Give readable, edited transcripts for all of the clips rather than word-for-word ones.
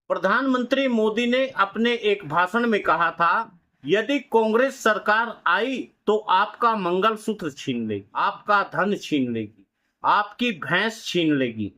प्रधानमंत्री मोदी ने अपने एक भाषण में कहा था, यदि कांग्रेस सरकार आई तो आपका मंगलसूत्र छीन लेगी, आपका धन छीन लेगी, आपकी भैंस छीन लेगी।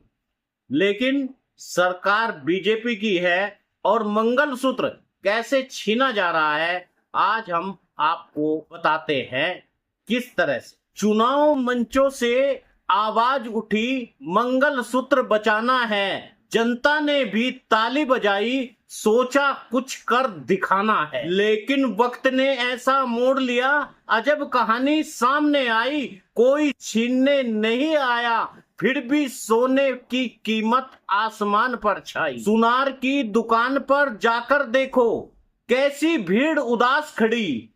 लेकिन सरकार बीजेपी की है और मंगलसूत्र कैसे छीना जा रहा है आज हम आपको बताते हैं किस तरह से। चुनाव मंचों से आवाज उठी, मंगलसूत्र बचाना है, जनता ने भी ताली बजाई, सोचा कुछ कर दिखाना है। लेकिन वक्त ने ऐसा मोड़ लिया, अजब कहानी सामने आई, कोई छीनने नहीं आया, फिर भी सोने की कीमत आसमान पर छाई। सुनार की दुकान पर जाकर देखो, कैसी भीड़ उदास खड़ी,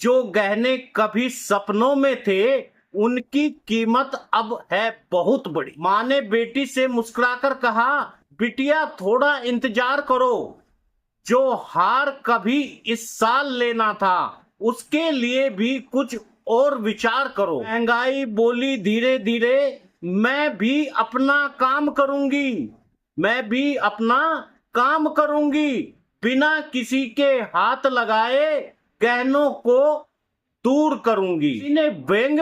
जो गहने कभी सपनों में थे उनकी कीमत अब है बहुत बड़ी। माँ ने बेटी से मुस्कुराकर कहा, बिटिया थोड़ा इंतजार करो, जो हार कभी इस साल लेना था उसके लिए भी कुछ और विचार करो। महंगाई बोली धीरे धीरे, मैं भी अपना काम करूंगी, मैं भी अपना काम करूंगी, बिना किसी के हाथ लगाए गहनों को दूर करूंगी। किसी ने व्यंग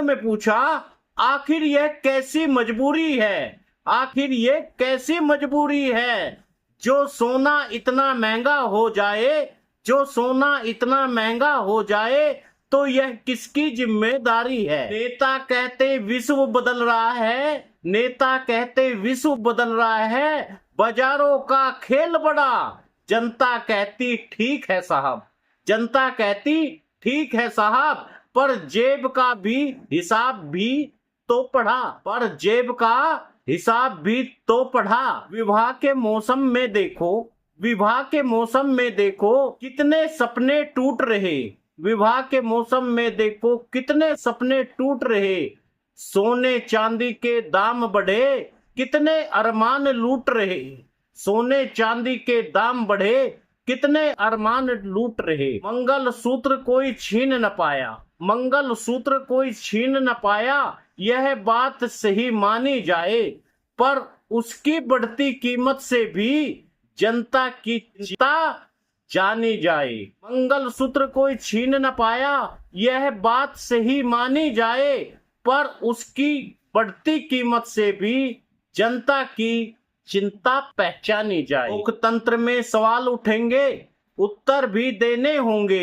में पूछा, आखिर यह कैसी मजबूरी है, आखिर ये कैसी मजबूरी है, जो सोना इतना महंगा हो जाए, जो सोना इतना महंगा हो जाए तो यह किसकी जिम्मेदारी है। नेता कहते विश्व बदल रहा है, नेता कहते विश्व बदल रहा है, बाजारों का खेल बड़ा, जनता कहती ठीक है साहब, जनता कहती ठीक है साहब, पर जेब का भी हिसाब भी तो पढ़ा, पर जेब का हिसाब भी तो पढ़ा। विवाह के मौसम में देखो, विवाह के मौसम में देखो कितने सपने टूट रहे, विवाह के मौसम में देखो कितने सपने टूट रहे, सोने चांदी के दाम बढ़े, कितने अरमान लूट रहे, सोने चांदी के दाम बढ़े, कितने अरमान लूट रहे। मंगल सूत्र कोई छीन न पाया, मंगल सूत्र कोई छीन न पाया, यह बात सही मानी जाए, पर उसकी बढ़ती कीमत से भी जनता की चिंता जानी जाए। मंगल सूत्र कोई छीन न पाया, यह बात सही मानी जाए, पर उसकी बढ़ती कीमत से भी जनता की चिंता पहचानी जाए। लोकतंत्र में सवाल उठेंगे, उत्तर भी देने होंगे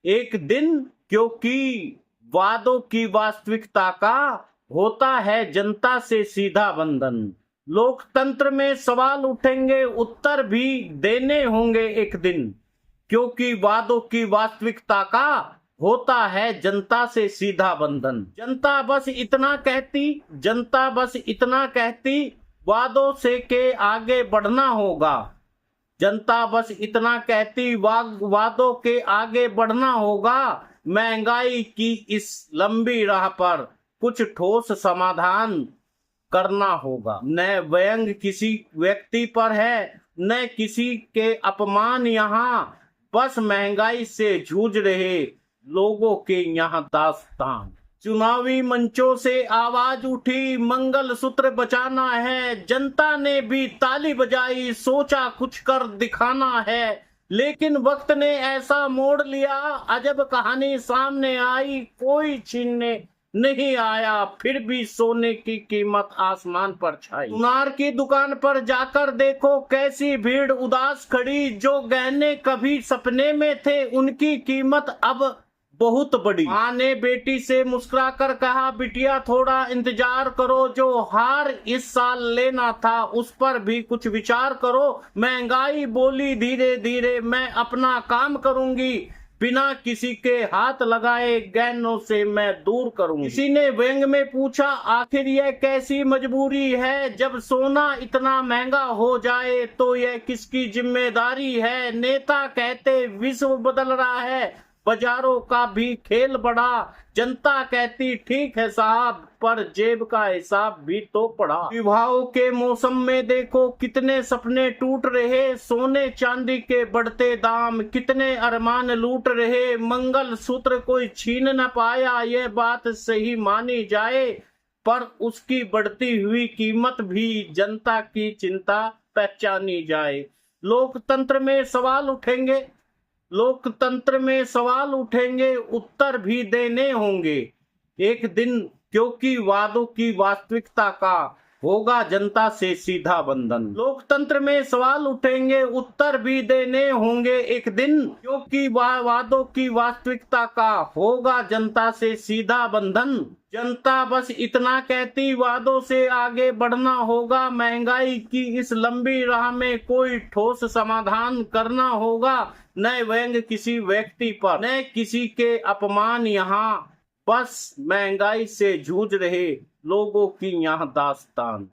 एक दिन, क्योंकि वादों की वास्तविकता का होता है जनता से सीधा बंधन। लोकतंत्र में सवाल उठेंगे, उत्तर भी देने होंगे एक दिन, क्योंकि वादों की वास्तविकता का होता है जनता से सीधा बंधन। जनता बस इतना कहती, जनता बस इतना कहती, वादों से के आगे बढ़ना होगा, जनता बस इतना कहती, वादों के आगे बढ़ना होगा, महंगाई की इस लंबी राह पर कुछ ठोस समाधान करना होगा। न व्यंग किसी व्यक्ति पर है, न किसी के अपमान, यहाँ बस महंगाई से जूझ रहे लोगों के यहाँ दास्तान। चुनावी मंचों से आवाज उठी, मंगल सूत्र बचाना है, जनता ने भी ताली बजाई, सोचा कुछ कर दिखाना है। लेकिन वक्त ने ऐसा मोड़ लिया, अजब कहानी सामने आई, कोई छीनने नहीं आया, फिर भी सोने की कीमत आसमान पर छाई। सुनार की दुकान पर जाकर देखो, कैसी भीड़ उदास खड़ी, जो गहने कभी सपने में थे उनकी कीमत अब बहुत बड़ी। माँ ने बेटी से मुस्कुराकर कहा, बिटिया थोड़ा इंतजार करो, जो हार इस साल लेना था उस पर भी कुछ विचार करो। महंगाई बोली धीरे धीरे, मैं अपना काम करूंगी, बिना किसी के हाथ लगाए गहनों से मैं दूर करूंगी। किसी ने व्यंग में पूछा, आखिर यह कैसी मजबूरी है, जब सोना इतना महंगा हो जाए तो यह किसकी जिम्मेदारी है। नेता कहते विश्व बदल रहा है, बाजारों का भी खेल बड़ा, जनता कहती ठीक है साहब, पर जेब का हिसाब भी तो पड़ा। विवाहों के मौसम में देखो कितने सपने टूट रहे, सोने चांदी के बढ़ते दाम, कितने अरमान लूट रहे। मंगल सूत्र कोई छीन न पाया, यह बात सही मानी जाए, पर उसकी बढ़ती हुई कीमत भी जनता की चिंता पहचानी जाए। लोकतंत्र में सवाल उठेंगे, लोकतंत्र में सवाल उठेंगे, उत्तर भी देने होंगे एक दिन, क्योंकि वादों की वास्तविकता का होगा जनता से सीधा बंधन। लोकतंत्र में सवाल उठेंगे, उत्तर भी देने होंगे एक दिन, क्योंकि वादों की वास्तविकता का होगा जनता से सीधा बंधन। जनता बस इतना कहती, वादों से आगे बढ़ना होगा, महंगाई की इस लंबी राह में कोई ठोस समाधान करना होगा। न व्यंग किसी व्यक्ति पर, न किसी के अपमान, यहाँ बस महंगाई से जूझ रहे लोगों की यहाँ दास्तान।